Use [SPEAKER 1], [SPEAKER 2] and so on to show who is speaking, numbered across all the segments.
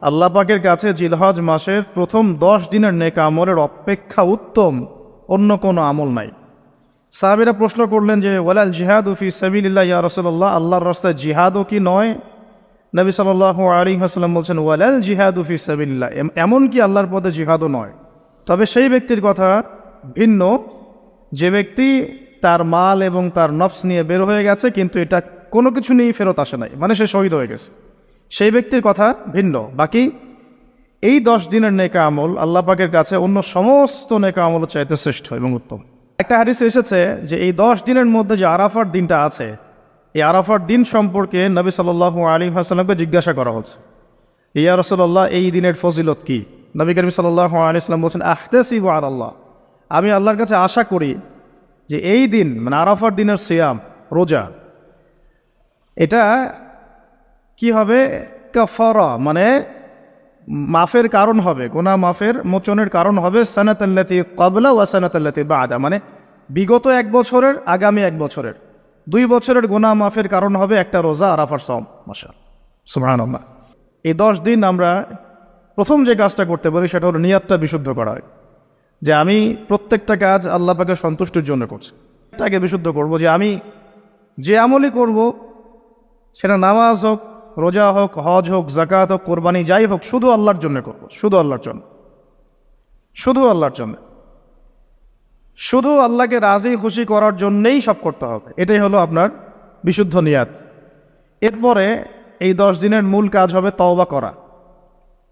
[SPEAKER 1] আল্লাহ পাকের কাছে জিলহজ মাসের প্রথম 10 দিনের নেক আমলের অপেক্ষা উত্তম অন্য কোনো আমল নাই। সাহাবীরা প্রশ্ন করলেন যে ওয়ালাল জিহাদু ফি সাবিলিল্লাহ ইয়া রাসূলুল্লাহ, আল্লাহর রাস্তায় জিহাদও কি নয়? নবী সাল্লাল্লাহু আলাইহি ওয়াসাল্লাম বলছেন ওয়ালাল জিহাদু ফি সাবিলিল্লাহ, এমন কি আল্লাহর পথে জিহাদও নয়। তবে সেই ব্যক্তির কথা ভিন্ন যে ব্যক্তি তার মাল এবং তার নফস নিয়ে বের হয়ে গেছে কিন্তু এটা কোনো কিছু নিয়েই ফেরত আসে নাই, মানে সে শহীদ হয়ে গেছে, সেই ব্যক্তির কথা ভিন্ন। বাকি এই 10 দিনের নেক আমল আল্লাহ পাকের কাছে অন্য সমস্ত নেক আমল চাইতে শ্রেষ্ঠ এবং উত্তম। একটা হাদিসে এসেছে যে এই 10 দিনের মধ্যে যে আরাফার দিনটা আছে, এই আরাফার দিন সম্পর্কে নবী সাল্লাল্লাহু আলাইহি ওয়াসাল্লামকে জিজ্ঞাসা করা হচ্ছে, ইয়া রাসূলুল্লাহ এই দিনের ফজিলত কি? নবী করিম সাল্লাল্লাহু আলাইহি ওয়াসাল্লাম বলছেন আহতাসিবু আলাল্লাহ, আমি আল্লাহর কাছে আশা করি যে এই দিন মানে আরাফার দিনের সিয়াম রোজা এটা কি হবে, কাফারা মানে মাফের কারণ হবে, গুনাহ মাফের মোচনের কারণ হবে, সানাতাল্লাতি ক্বাবলা ওয়া সানাতাল্লাতি বাদা, মানে বিগত 1 বছরের আগামী 1 বছরের 2 বছরের গুনাহ মাফের কারণ হবে একটা রোজা আরাফার সওম। মাশাআল্লাহ, সুবহানাল্লাহ। এই 10 দিন আমরা প্রথম যে কাজটা করতে পারি সেটা হলো নিয়তটা বিশুদ্ধ করা হয়, যে আমি প্রত্যেকটা কাজ আল্লাহ পাকের সন্তুষ্টির জন্য করছি। এটাকে বিশুদ্ধ করব যে আমি যে আমলই করব সেটা নামাজ হোক, রোজা হোক, হজ হোক, যাকাত হোক, কোরবানি যাই হোক, শুধু আল্লাহর জন্য করব, শুধু আল্লাহর জন্য, শুধু আল্লাহর জন্য, শুধু আল্লাহকে রাজি খুশি করার জন্যেই সব করতে হবে। এটাই হলো আপনার বিশুদ্ধ নিয়াত। এরপরে এই 10 দিনের মূল কাজ হবে তওবা করা।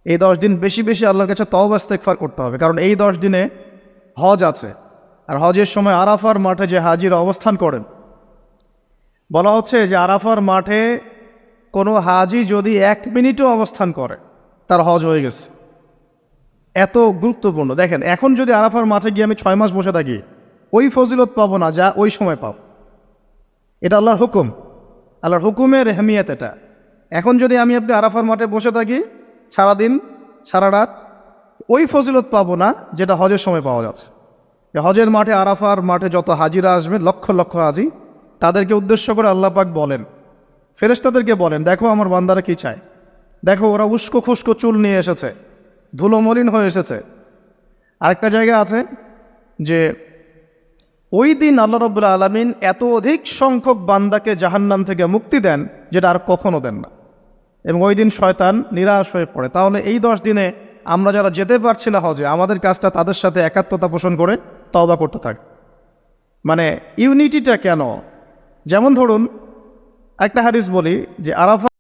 [SPEAKER 1] এই 10 দিন বেশি বেশি আল্লাহর কাছে তওবা ইস্তেগফার করতে হবে, কারণ এই 10 দিনে হজ আছে। আর হজের সময় আরাফার মাঠে যে হাজিরা অবস্থান করেন, বলা হচ্ছে যে আরাফার মাঠে কোনো হাজি যদি 1 মিনিটও অবস্থান করে তার হজ হয়ে গেছে। এত গুরুত্বপূর্ণ। দেখেন, এখন যদি আরাফার মাঠে গিয়ে আমি 6 মাস বসে থাকি ওই ফজিলত পাবো না যা ওই সময় পাবো। এটা আল্লাহর হুকুম, আল্লাহর হুকুমের এহমিয়ত এটা। এখন যদি আমি আপনি আরাফার মাঠে বসে থাকি সারাদিন সারা রাত, ওই ফজিলত পাবো না যেটা হজের সময় পাওয়া যাচ্ছে। হজের মাঠে আরাফার মাঠে যত হাজিরা আসবে লক্ষ লক্ষ হাজি, তাদেরকে উদ্দেশ্য করে আল্লাহ পাক বলেন, ফেরেশতাদেরকে বলেন, দেখো আমার বান্দারা কি চায়, দেখো ওরা উস্কো খুস্কো চুল নিয়ে এসেছে, ধুলো মলিন হয়ে এসেছে। আরেকটা জায়গা আছে যে ওই দিন আল্লাহ রাব্বুল আলামিন এত অধিক সংখ্যক বান্দাকে জাহান্নাম থেকে মুক্তি দেন যেটা আর কখনো দেন না, এবং ওই দিন শয়তান নিরাশ হয়ে পড়ে। তাহলে এই 10 দিনে আমরা যারা যেতে পারছি না হজে, আমাদের কাজটা তাদের সাথে একাত্মতা পোষণ করে তওবা করতে থাকে। মানে ইউনিটিটা কেন? যেমন ধরুন একটা হাদিস বলি যে আরাফা